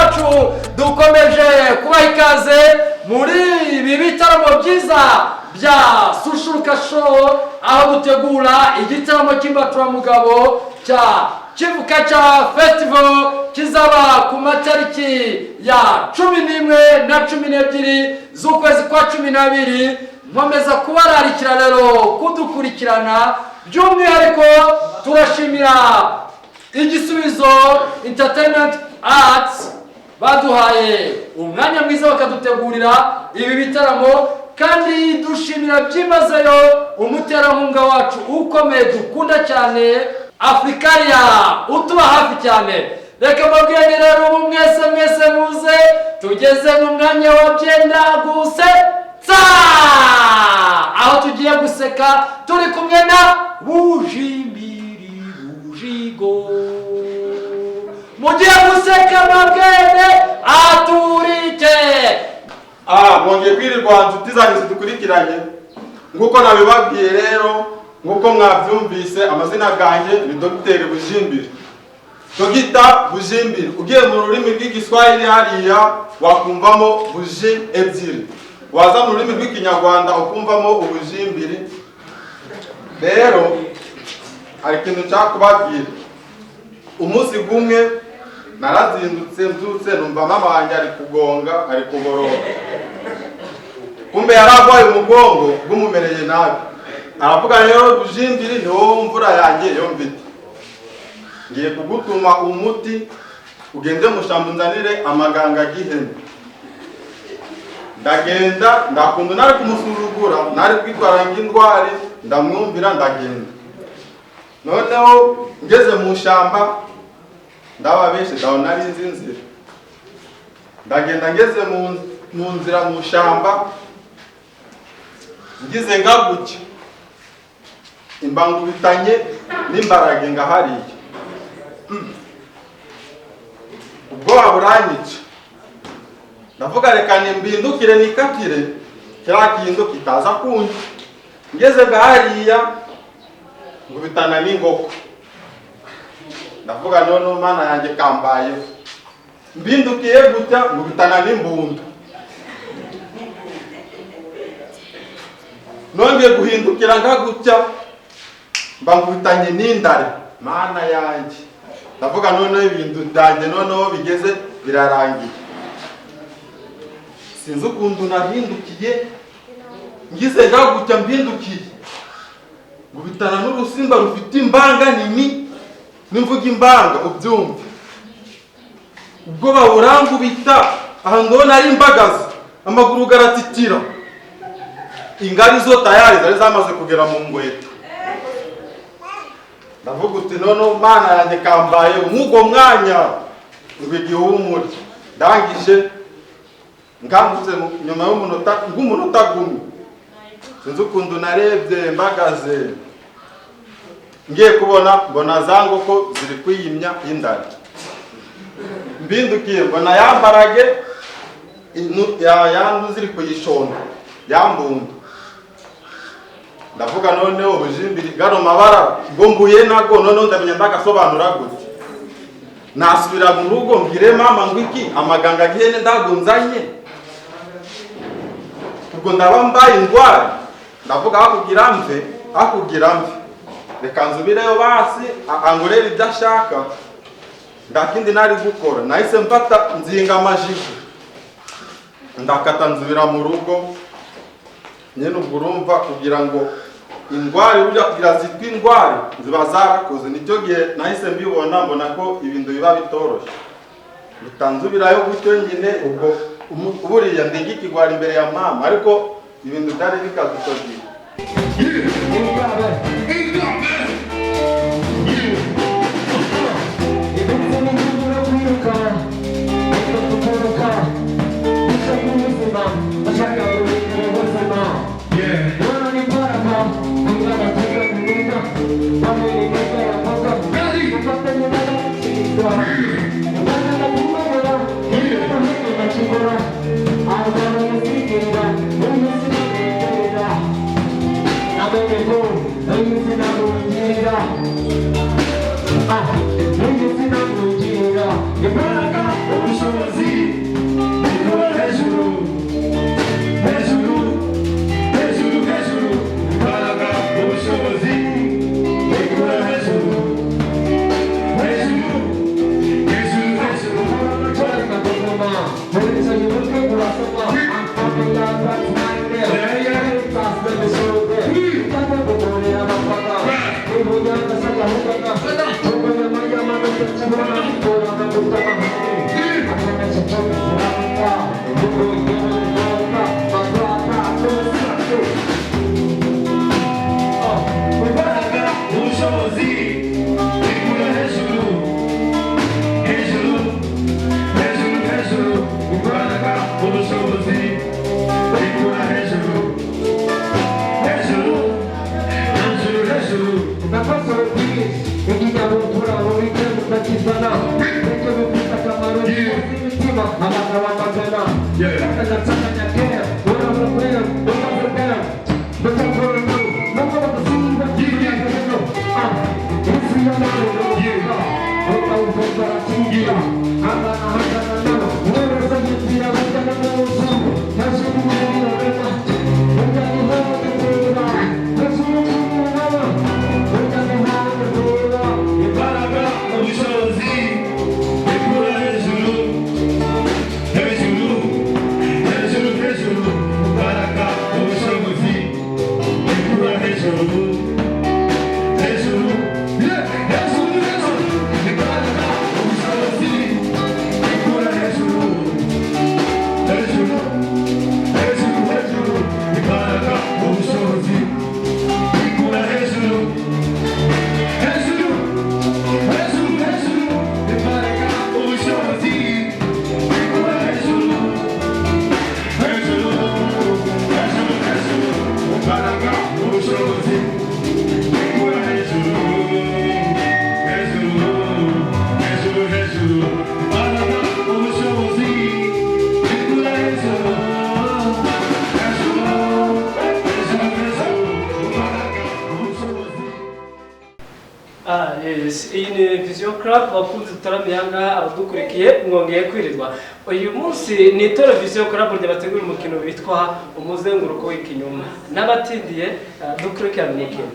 bacu dukomeje kubaha ikaze muri ibi bitaramo byiza bya Susuruka Show, aho dutegura igitaramo cy'imbaturamugabo cya Kivu Culture Festival kizaba ku matariki ya 11 na 12 z'ukwezi kwa 12. Nkomeza kubararikira rero kudukurikirana, by'umwihariko turashimira Igisubizo Entertainment Arts baduhaye umwanya mwiza bakadutegurira ibi bitaramo, kandi dushimira byimazeyo umuterankunga wacu ukomeye dukunda cyane, Africaria, utuba hafi cyane. Reka mbabwire rero ubu mwese muze tugeze mu mwanya wa byenda gusetsa, aho tugiye guseka turi kumwe na Bujimbiri Bujigo. Mugiye guseka mabwene aturike. Mwongeye kwirirwa nshuti zanyu zidukurikiranye, nguko nabibabwiye rero, nguko mwabyumvise, amazina ganjye ni Dr. Bujimbiri. Dogita Bujimbiri, ugiye mu rurimi rw'igiswahili hariya wakumvamo buji ebyiri, waza mu rurimi rw'ikinyarwanda ukumvamo ubujimbiri. Rero hari ikintu nshaka kubabwira. Umunsi gumwe narazindutse mbyutse numva mama wanjye ari kugonga, ari kuboroga. Kumbe yaragwaye umugongo gumumereye nabi. Aravuga rero, Bujimbiri, ni wowe mvura yanjye yo mfite, ngiye kugutuma umuti ugende mushamba unzanire amaganga gihene. Ndagenda, ndakunda nari kumusurugura, nari kwitwara ng'indwari, ndamwumvira ndagenda. Noneho ngeze mu shamba ndababeshe, ndaho nari nzi inzira. Ndagenda ngeze mu nzira mu shamba, ngize ngaguke imbangubitanye n'imbarage ngahariye. Ubwoba buranyica, ndavuga reka nimbindukire nikatire kiriya kintu kitaza kunjya. Ngeze ngahariya ngubitana n'ingoko, ndavuga none mana yanjye kambayeho. Mbindukiye gutya ngubitana n'imbunda, nongeye guhindukira ngagutya mbangubitanye n'indare. Mana yanjye, ndavuga noneho ibintu byanjye noneho bigeze birarangiye. Sinzi ukuntu nahindukiye, ngize ngagutya mbindukiye ngubitana n'urusimba rufite imbanga nini, nimvuga imbanga ubyumve. Ubwoba burangubita, aha ndabona ari imbagazi, amaguru garatitira, ingari zo tayari zari zamaze kugera mu ngweto. Ndavuga uti none mana yanjye kambaye nk'ugo mwanya rw'igihumure. Ndangije ngambutse nyuma y'umunota gumwe, sinzi ukuntu narebye mbagaze, ngiye kubona mbona za ngoko ziri kwiyimya indari. Mbindukiye mbona yambarage yandu ziri kuyishonda yambunda. Ndavuga noneho Bujimbiri, gano mabara gombuye nago noneho ndamenya ndagasobanura gute. Nasubira mu rugo mbwire mama ngo iki amaganga gihene ndagunzanye. Ubwo ndaba mbaye indwara, ndavuga akugira mve reka nzubireyo basi angurere ibyo ashaka, ndakindi nari gukora. Nahise mfata nzinga amajigo ndakata nzubira mu rugo. Nyene ubwo urumva kugira ngo indwara burya kugira zitwa indwara ziba zarakoze. Nicyo gihe nahise mbibona, mbona ko ibintu biba bitoroshe, bitanzubirayo gutyo nyine. Ubwo buriya ndingi kigwara imbere ya mama, ariko ibintu byari bikadutogira. I'm iyi ni Vision Club bakunze tutaramyanga abadukurikiye mwongeye kwirirwa uyu munsi ni televiziyo Club bategura umukino witwa umuzenguruko w'ikinyoma n'abatindiye dukurikirana umukino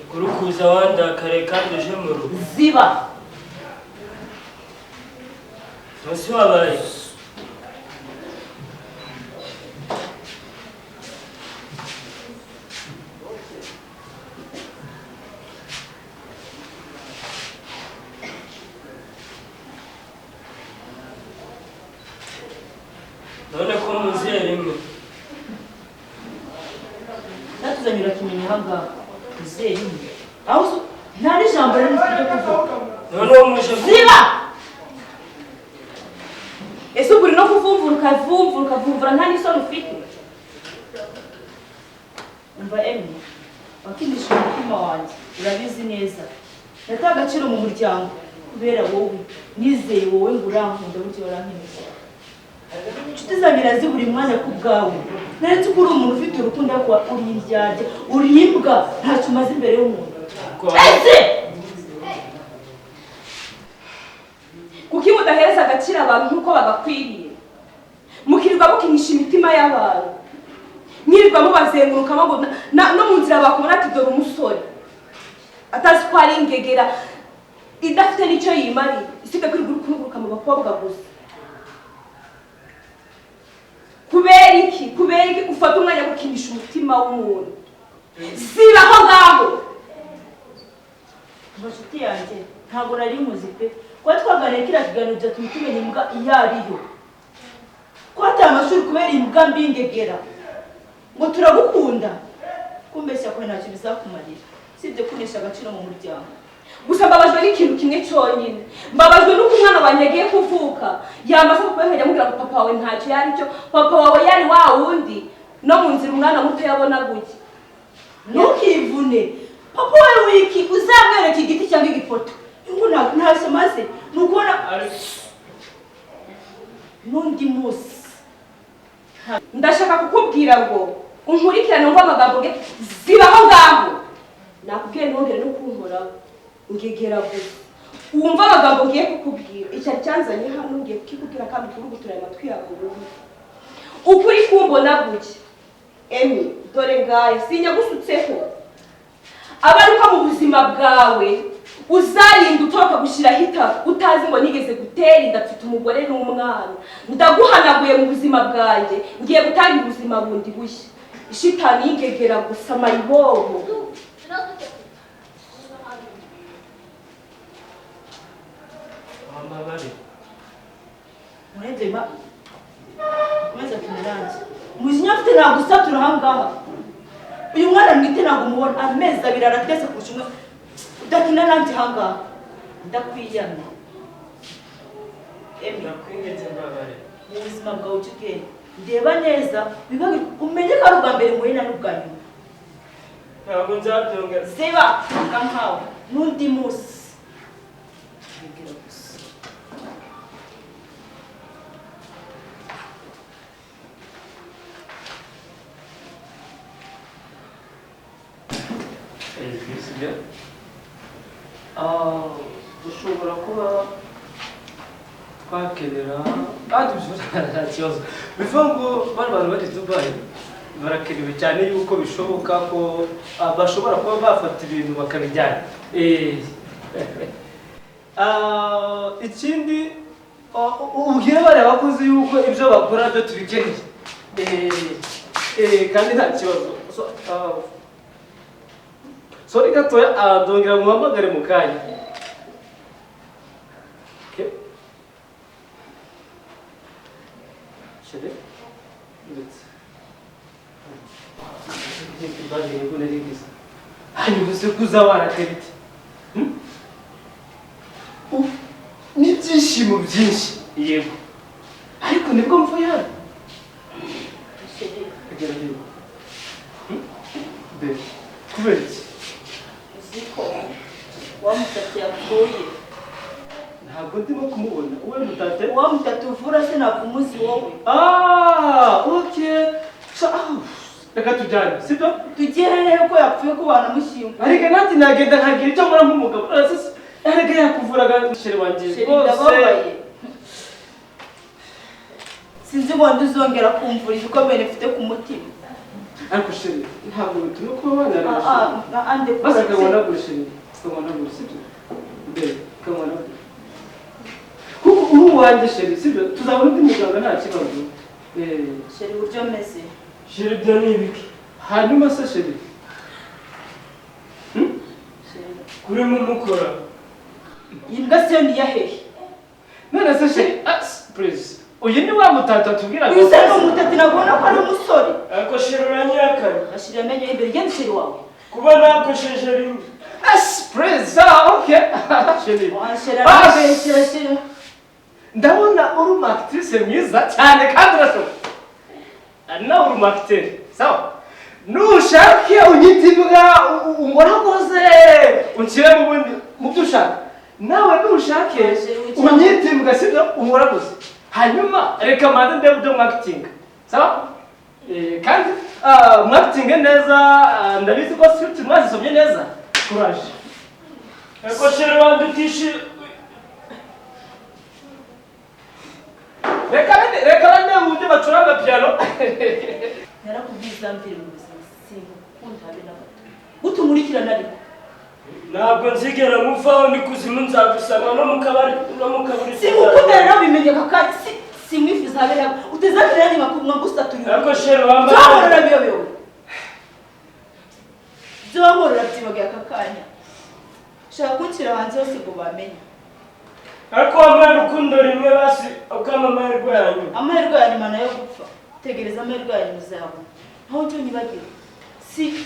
kurukuza wanda kare kandi uje mu rugo ziba musi wabaye none ko muziye rimwe natuzanyura kimenya hanga uzeye rimwe aho ntari jambo rero ryo kuvuga none umuje ziba ese uri no kuvumvura nta n'isoni ufite umva emwe wakinisha umutima wanjye urabizi neza nata agaciro mu muryango kubera wowe nizeye wowe ngo urankunda buryo warankeneye inshuti zanjye nazi buri mwanya ku bwawe naretse ko uri umuntu ufite urukundo ariko uri indyarya uri imbwa ntacyo umaze imbere y'umuntu ese kuki mudahereza agaciro abantu nk'uko bagakwiriye mukirirwa mukinisha imitima y'abantu mwirirwa mubazengurukamo ngo no mu nzira bakubona ati dore umusore atazi ko ari ingegera idafite n'icyo yimariye isibye kwirirwa uri kunuguruka mu bakobwa gusa kubera iki ufata umwanya gukinisha umutima w'umuntu zibaho ngaho inshuti yanjye ntabwo nari muzi pe kuba twaganiriye kiriya kiganiro byatuma tumenya imbwa iyo ariyo ko hatari amashuri kubera imbwa mbingegera ngo turagukunda kumbeshya kure ntacyo bizakumarira sibyo kunesha agaciro mu muryango. Gusa mbabajwe n'ikintu kimwe cyonyine. Mbabajwe nuko umwana wanjye agiye kuvuka. Yamaze kukwemera amubwira ko papa wawe ntacyo yari cyo. Papa wawe yari wa wundi no mu nzira umwana muto yabona gutya. Ntukivune. Papa wawe wiki uzamwereka igiti cyangwa igipoto. Inguna ntacyo maze. Nukubona n'undi munsi. Ndashaka kukubwira ngo unkurikirane umva amagambo ge zibaho ngaho. Nakubwiye ntongere no kunkoraho. Ngegera gusa wumva amagambo ngiye kukubwira icyari cyanzanye hano ngiye kukubwira kandi kurugutura amatwi yawe ubundi ukuri kumbona gutya Emi dore ngaye sinya gusutseho abaruka mu buzima bwawe uzarinda utoka gushira hita utazi ngo nigeze gutera indafite umugore n'umwana ndaguhanaguye mu buzima bwanjye ngiye gutanga ubuzima bundi bushya ishitani yingegera gusa mayibobo Mabari. Murende ma. Kumeza kimeranze. Muzinya mfite nagusatura hangaha. Uyu mwana mwite nago mubona amezi abiri aratese kurushimwe. Udakina nanjye hangaha. Ndakwiyamye. Emi Nakwinginze Mabari. mu buzima bwawe cyuke. Ndeba neza bibaga umenye ko ari ubwa mbere muhena n'ubwa nyuma. Ntabwo nzabyonga. Seba kankawe n'undi munsi. dushobora kuba twakenera kandi nta kibazo bivuga ngo bano bantu bari Dubai barakenewe cyane yuko bishoboka ko bashobora kuba bafata ibintu bakabijyana ikindi ubwire bariya bakozi yuko ibyo bakora byo tubikeneye kandi nta kibazo sorry gatoya ndongera muhamagare mu kanya Şöyle. Evet. Baje yego nari ngize. Hanyuma kuzabana kabiti. N'ibyishimo byinshi yego. Ariko nibwo mvuye hano. Agera hino. Be. Kubera iki? Uziko wamusatsi yapfuye. Ntabwo ndimo kumubona. Uwe mutate? Wamutatu uvura se nakumuzi wowe. Okay. So, reka tujyane, sibyo? Tugiye ko yapfuye ko banamushyingura. Ariko nanjye nagenda nkagira icyo nkora nk'umugabo. Ariko yakuvuraga shere wanjye. Ndababaye. Sinzi ngo nduzongera kumvura ibikomere mfite ku mutima. Ariko shere ntabwo bituma kuba wanarashe. Ande basi kabona gushere. Kabona gushere. Mbere kabona. Ubu wanjye shere sibyo tuzabona undi muganga nta kibazo. Shere buryo meze. Shere byo ni ibiki? Hanyuma se shere. Kuri mu mukora. Imbwa se ni yahehe. None se shere please. Uyu ni wa mutata tubwira ngo. Usa no mutati nabona ko ari umusore. Ariko shere uranyakanye. Ashira amenyo imbere genda shere wawe. Kuba nakosheje rimwe. Please. Okay. Shere. Shere. Ndabona uri umu-actrice mwiza cyane kandi urashoboye. Nawe uri umu-acteur. Sawa? Nushake unyita imbwa ungoragoze unshyire mu byo ushaka. Nawe nushake unyita imbwa sibyo ungoragoze. Hanyuma reka mbanze ndebe ibyo mu-acting. Sawa? Kandi mu-acting neza ndabizi ko script mwazisomye neza. Courage. Eko shere wandutishe Reka bane uburyo bacuranga piano. Narakubwiza mbere mu buzima sinkunda habe n'abato. Utumurikirana ariko. Ntabwo nzigera muvaho ni kuzimu nzagusanga no mu kabari. Sinkukunda rero bimenye kakati simwifuza habe nabo. Utezakira ni makumwa gusatura. Ariko shere wambaye. Twahorora biyobewe. Twahorora byibaga kakanya. Shaka kunshyira hanze hose ngo bamenye. Ariko wambaye urukundo rimwe basi ukama amahirwe yanyu. Amahirwe ya nyuma nayo gupfa. Tegereza amahirwe ya nyuma uzabona. Aho cyo nyibagira. Si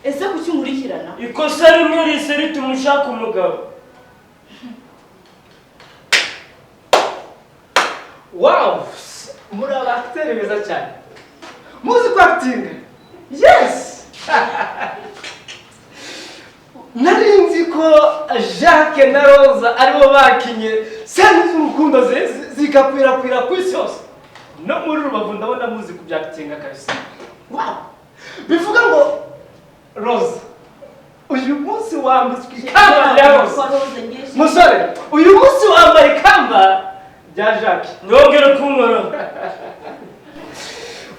ese kuki nkurikirana? ikosa rimwe rihise rituma ushaka umugabo. Wow, muri abateri beza cyane, muzi ko acting. Yes. Nari nzi ko Jacques na Rosa aribo bakinye sene z'urukundo zigakwirakwira ku isi yose, no muri Rubavu ndabona muzi kubyakitinga kabisa. Wow, bivuga ngo Rosa, uyu munsi wambitswe ikamba rya Rosa. Musore, uyu munsi wambaye ikamba rya Jacques. Ndongera kunkora.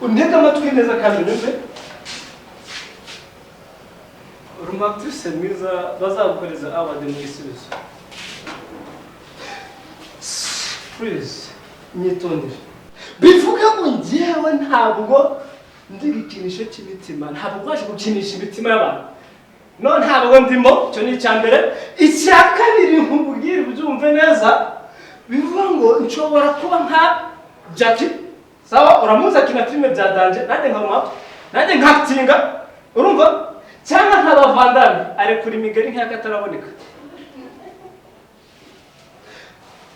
Untega amatwi neza kandi numve. Rumactrice mwiza bazagukoreza award mu gisubizo. Please, nyitondere. Bivuga ngo njyewe ntabwo ndi ikinisho cy'imitima, ntabwo waje gukinisha imitima y'abantu. No, ntabwo ndimo, cyo ni icyambere. Icya kabiri nkubwire ubyumve neza. Bivuga ngo nshobora kuba nka Jackie. Sawa, uramuza kina filime bya danje, nanjye nkaba nanjye nkactinga. Urumva? Cyangwa nk'abavandana ari kuri migari nk'akataraboneka.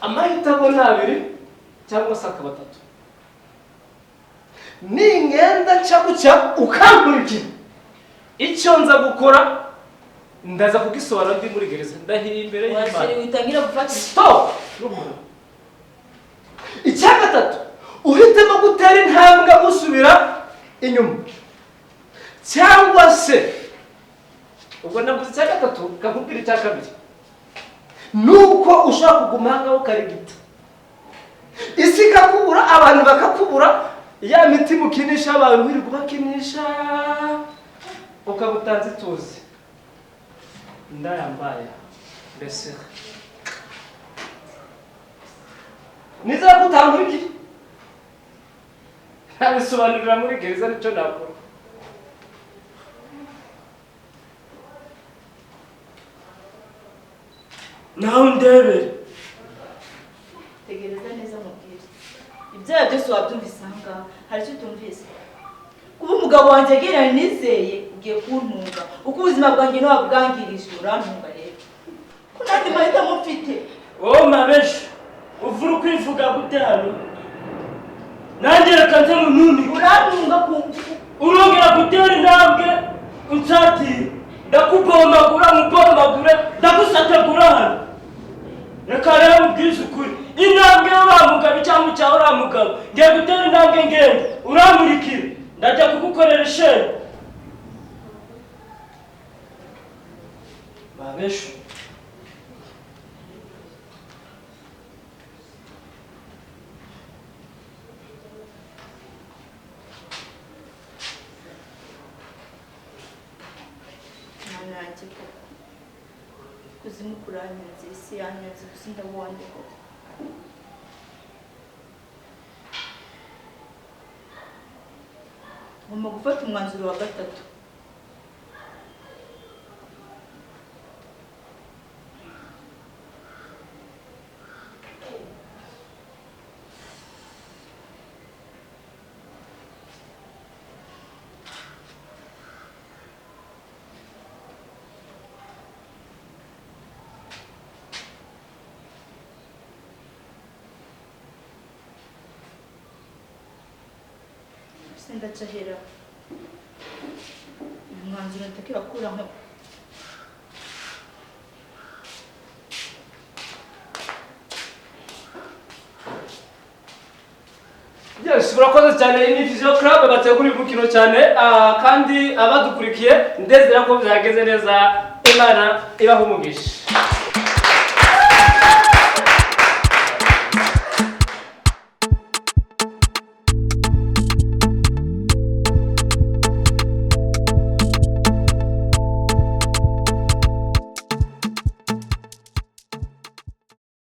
Amahitamo nabiri cyangwa se akabatatu. Ningenda nca gucya ukankurikira. Icyo nza gukora ndaza kugisobanura ndi muri gereza. Ndahiri imbere y'Imana. Washiri witangira gufata. Stop. Icya gatatu, uhitemo gutera intambwe usubira inyuma. Cyangwa se ubwo navuze icya gatatu kakubwira icya kabiri. Nuko ushaka kuguma ngaho ukarigita. Isi kakubura, abantu bakakubura, ya mitima ukinisha abantu biri kubakinisha ukabutanze tuzi. Ndayambaye mbese niza kutankurikira. Nabisobanurira muri gereza nicyo nakora. Nawe ndebere. Tegereza neza mubwire. Ibyaha byose wabyumvise ahangaha, hari icyo utumvise. Kuba umugabo wanjye agira nizeye ugiye kuntunga. Uko ubuzima bwanjye n'wabwangirije urantunga rero. Ko nandi mahitamo mfite. Wowe mabesha, uvura ukwivuga gute hano? Nanjye reka nze mununi. Urantunga urongera gutera intambwe unsatira. Ndakubombagura mubombagure, ndagusatagura hano. Reka rero ubwize ukuri. Intambwe uramugabo cyangwa cyawe uramugabo. Ngiye gutera intambwe ngende. Uramurikira. Ndajya kugukorera sheri. Mabesha. nanjye koko. Kuzimu kuranyanze, isi yanyanze, gusa ndabonye koko. Ngomba gufata umwanzuro wa gatatu. Ndacahera umwanzuro ntakira kuraho. Yes, urakoze cyane. Ni Vision Club bategura imikino cyane kandi abadukurikiye ndezera ko byageze neza. Imana ibaha umugisha.